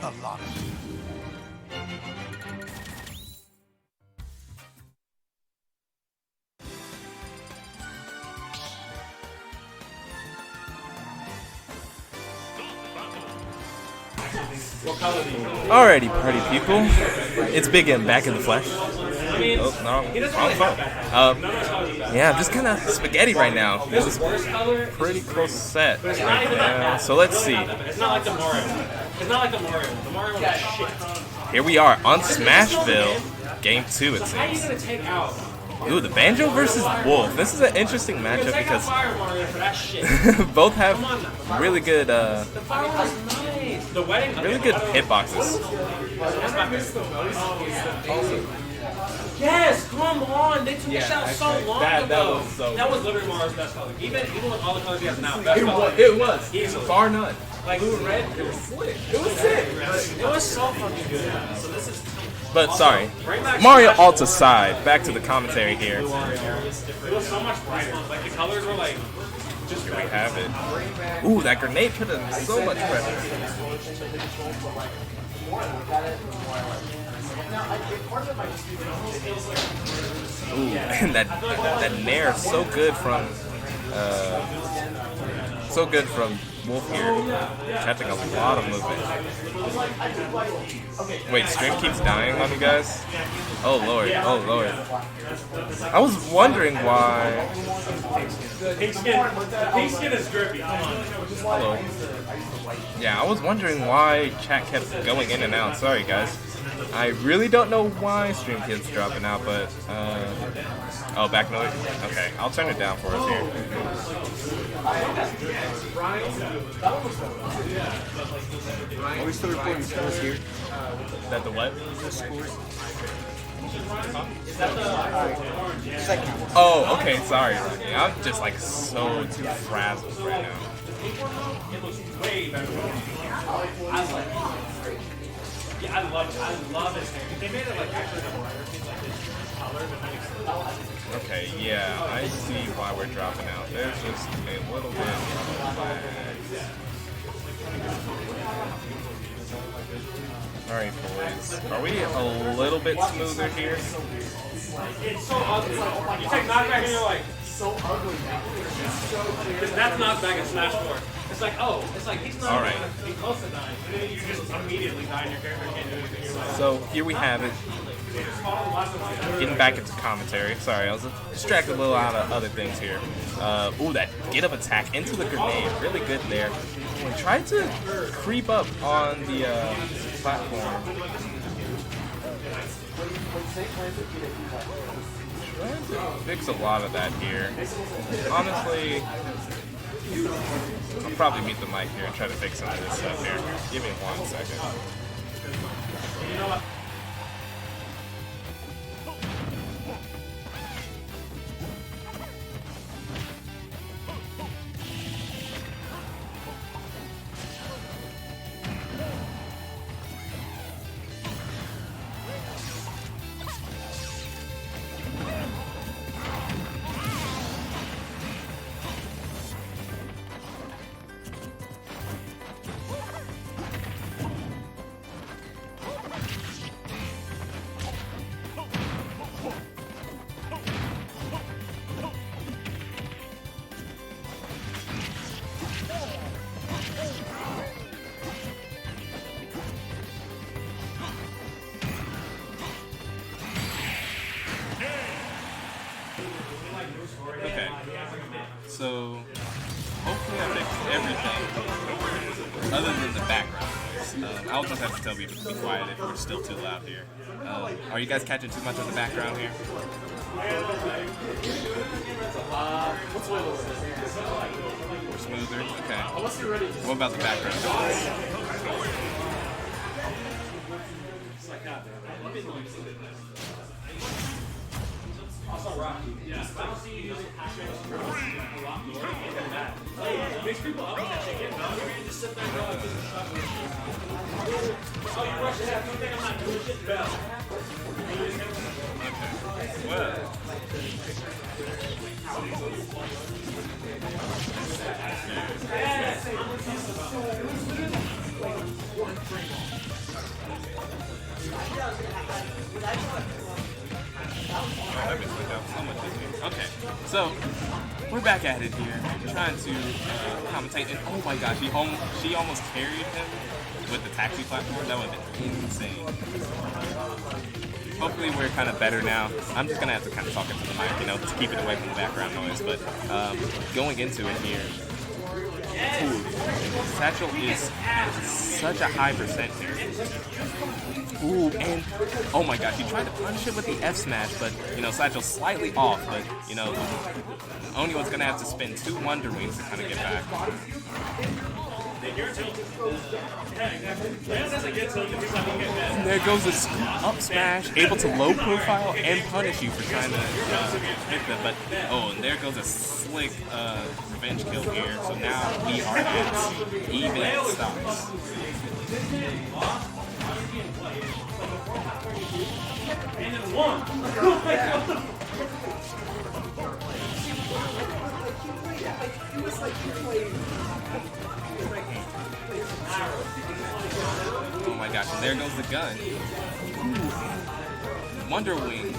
A lot of you. Alrighty, party people. It's Big M back in the flesh. Oh, no, wrong phone. Yeah, I'm just kind of spaghetti right now. It was pretty close set right now. So let's see. It's not like the Mario. It's not like the Mario. The Mario was shit. Here we are on Smashville, Game 2 it How are you seems. gonna take out? Ooh, the Banjo versus Wolf. This is an interesting matchup Take out because Fire Mario for that shit. both have really good, The fire was nice. The wedding. really good hitboxes. Yes, come on. They took this out so long that ago. was so that was good. literally Mario's best color. Even with all the colors he has now, best It color. was, it was. Easily. Bar none. Like blue and red. It was slick. It was sick. It was so fucking good. So this is. But sorry, Bring back Mario Smash alt aside, back to the commentary here. It was so much brighter. Like the colors were like. Just Here we have it. Ooh, that grenade put in so much pressure. Ooh, and that nair so good from Wolf here, catching a lot of movement. Wait, stream keeps dying on you guys? Oh lord, oh lord. I was wondering why. Pink skin is drippy. Come on. Hello. Yeah, I was wondering why chat kept going in and out. Sorry guys. I really don't know why stream keeps dropping out, but oh, back noise? Okay, I'll turn it down for us here. Are we still recording scores here? Is that the what? Oh, okay, sorry. Yeah, I'm just like so too frazzled right now. It looks way better. Yeah, I love it. I love it. They made it like actually the brighter things like this color, but then Okay, yeah, I see why we're dropping out. There's just a little bit of lag. Alright, boys. Are we a little bit smoother here? it's so ugly. You take knockback and you're like, so ugly now. Because that's not back in Smash 4. It's like, oh, it's like he's not Alright. even be close to dying. And then you just immediately die and your character can't do anything. You're like, So here we have it. Getting back into commentary. Sorry, I was distracted a little out of other things here. Ooh, that get up attack into the grenade. Really good there. And tried to creep up on the platform. Trying to fix a lot of that here. Honestly, I'll probably mute the mic here and try to fix some of this stuff here. Give me 1 second. Okay, so hopefully I fixed everything other than the background noise. I'll just have to tell people to be quiet if we're still too loud here. Are you guys catching too much of the background here? Or smoother? Okay. What about the background noise? Also Rocky. Yeah, I don't see you using hashtag a lot more than that. It makes people up with that shit. Get down here and just sit there and go like this and shut up. Oh, you rush it out. Don't think I'm not doing shit. Bell. Okay. Well. Okay, so we're back at it here, trying to commentate, and oh my gosh, she almost carried him with the taxi platform. That would have been insane. Hopefully we're kind of better now. I'm just gonna have to kind of talk into the mic, you know, to keep it away from the background noise. But going into it here, ooh, Satchel is at such a high percent here. Ooh, and oh my gosh, he tried to punish it with the F smash, but you know, Satchel's slightly off, but you know, Onua's gonna have to spin 2 Wonder Wings to kind of get back. And there goes this up smash, able to low profile and punish you for trying to hit them, but oh, and there goes a slick revenge kill here, so now we are at even stocks. And it's one. Oh my gosh, and there goes the gun. Ooh. Wonder Wing.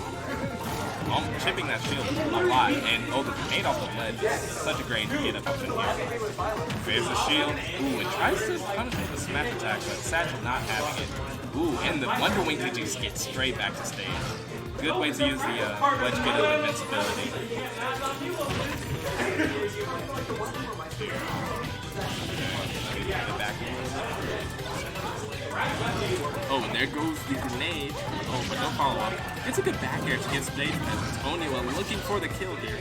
I'm chipping that shield a lot, and oh, the grenade off the ledge is such a great get up option here. There's the shield. Ooh, it tries to punish with the smash attack, but Satchel not having it. Ooh, and the Wonder Wing can just get straight back to stage. Good way to use the ledge get up invincibility. Get back in. Oh, and there goes the grenade. Oh, but no follow up. It's a good back air to get stage presence. Onua looking for the kill here.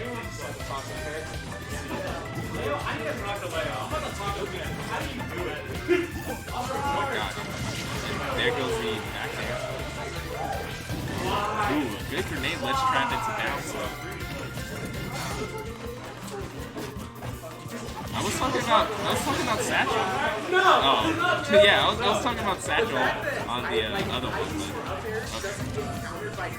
Oh my god. And there goes the back air. Ooh, good grenade. Let's trap into down slow. I was talking about Satchel. No. Oh, yeah, I was talking about Satchel on the other one. But,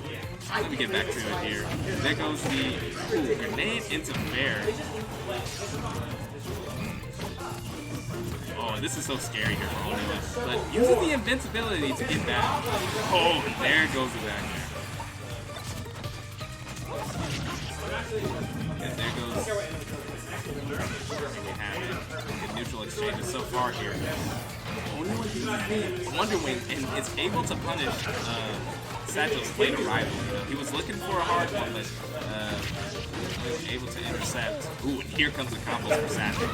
okay. Let me get back to it here. There goes the grenade into fair. Oh, this is so scary here for Onua. But uses the invincibility to get back. Oh, there goes the back there. And there goes. We have it. Good neutral exchanges so far here. Wonder Wing and is able to punish Satchel's late arrival. He was looking for a hard one, but was able to intercept. Ooh, and here comes the combos for Satchel.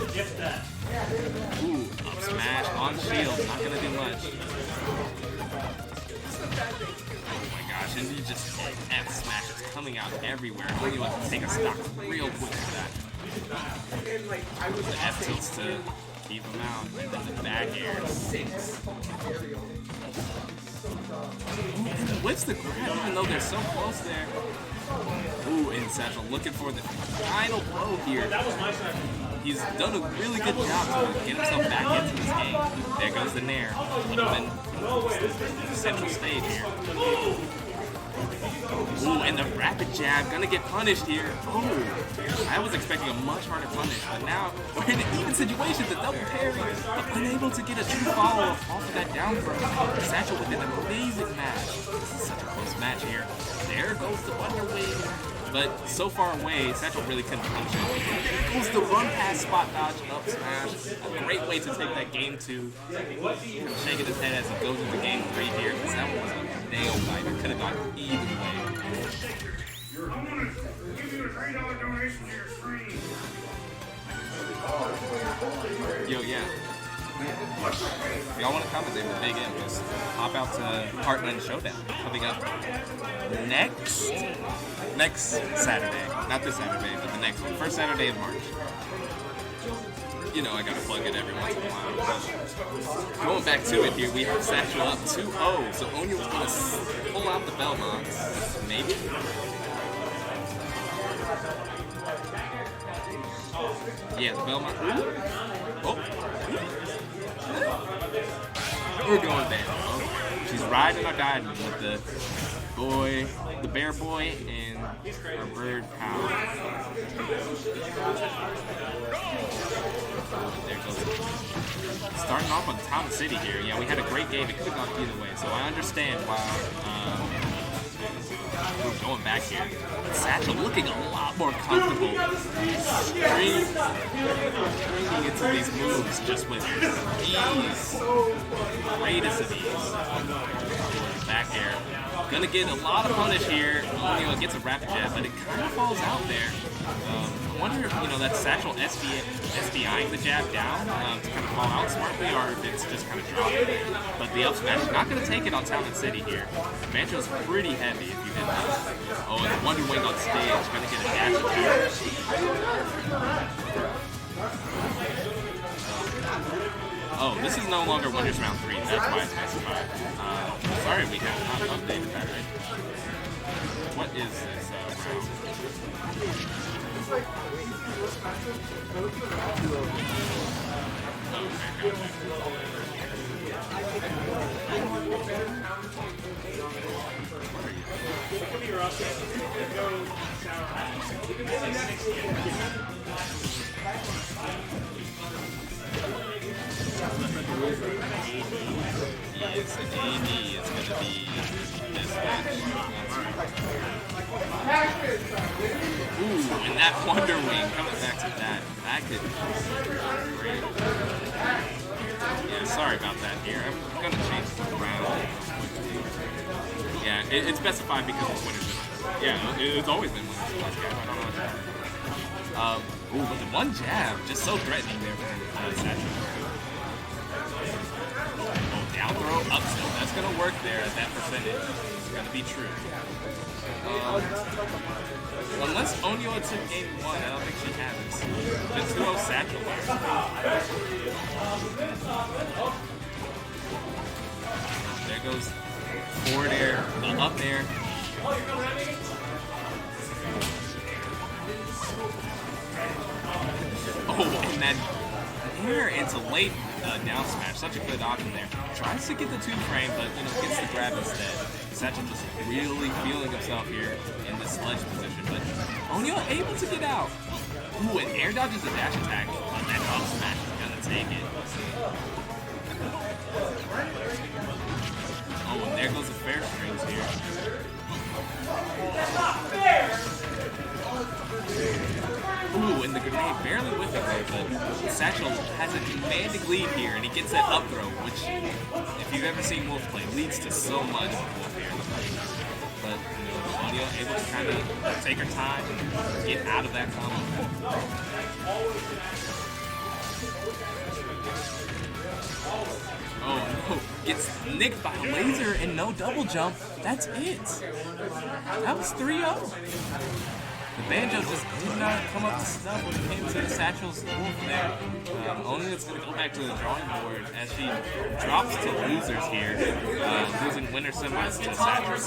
Ooh, up smash on shield, not gonna do much. Oh my gosh, and you just F smash is coming out everywhere. You have to take a stock real quick for that. The F tilts to keep him out, and then the back air. Ooh, and he whips the grab even though they're so close there. Ooh, and Satchel looking for the final blow here. He's done a really good job to get himself back into this game. There goes the Nair. Put him in the central stage here. Ooh, and the rapid jab gonna get punished here. Oh, I was expecting a much harder punish, but now we're in an even situation. The double parry, but unable to get a true follow-up off of that down throw. Satchel with an amazing match. This is such a close match here. There goes the Wonder Wing. But so far away, Satchel really couldn't punch it. There goes the run past spot dodge up smash. A great way to take that game 2. Shaking his head as he goes into game 3 here, because that one was a nail biter. Could have gone either way. Your opponent will give you a $3 donation to your stream. Yo, yeah. If y'all want to commentate with Big M, just hop out to Heartland Showdown coming up next Saturday. Not this Saturday, but the next one. First Saturday of March. You know I gotta plug it every once in a while. Going back to it here, we have Satchel up 2-0. So Onua was gonna pull out the Belmonts. Maybe? Yeah, the Belmont. Oh. We're going down. She's riding or dying with the bear boy, and our bird pal. There goes. Starting off on Town City here. Yeah, we had a great game. It could have gone either way, so I understand why we're going back here. But Satchel looking a lot more comfortable. Stringing into these moves just with ease. Greatest of ease. Back air. Gonna get a lot of punish here. Onua gets a rapid jab, but it kind of falls out there. I wonder if, that's Satchel SDIing the jab down to kind of fall out smartly, or if it's just kind of dropping. But the up smash not going to take it on Town City here. Banjo's pretty heavy if you didn't know. Oh, and the Wonder Wing on stage, going to get a dash attack. Oh, this is no longer Wonders Round 3, that's why it's specified. Sorry we have not updated that. What is this round? It's an AD, it's going to be this match. Ooh, and that Wonder Wing coming back to that. That could be great. Yeah, sorry about that here. I'm going to change this around. Yeah, it's specified because it's Winter's. Yeah, it's always been Winter's last game. I don't know what's happening. Ooh, but the one jab, just so threatening there for Satchel. Down throw, up tilt. That's going to work there at that percentage. It's going to be true. Unless Onua took game 1, I don't think she has. The 2-0 Satchel. There goes forward air, the up air. Oh, and that air into late down smash, such a good option there. Tries to get the 2-frame, but gets the grab instead. Satchel just really feeling himself here in this sledge position, but Onua able to get out. Ooh, and air dodges the dash attack, but that up smash is gonna take it. Oh, and there goes the fair strings here. barely whiffing there, but Satchel has a commanding lead here, and he gets that up throw, which, if you've ever seen Wolf play, leads to so much with Wolf here in the fight. But, you know, Onua able to kind of take her time and get out of that combo. Oh no, gets nicked by a laser and no double jump. That's it. That was 3-0. The Banjo just did not come up to snuff when it came to Satchel's Wolf there. Onua's going to go back to the drawing board as she drops to losers here, losing winner semis to Satchel.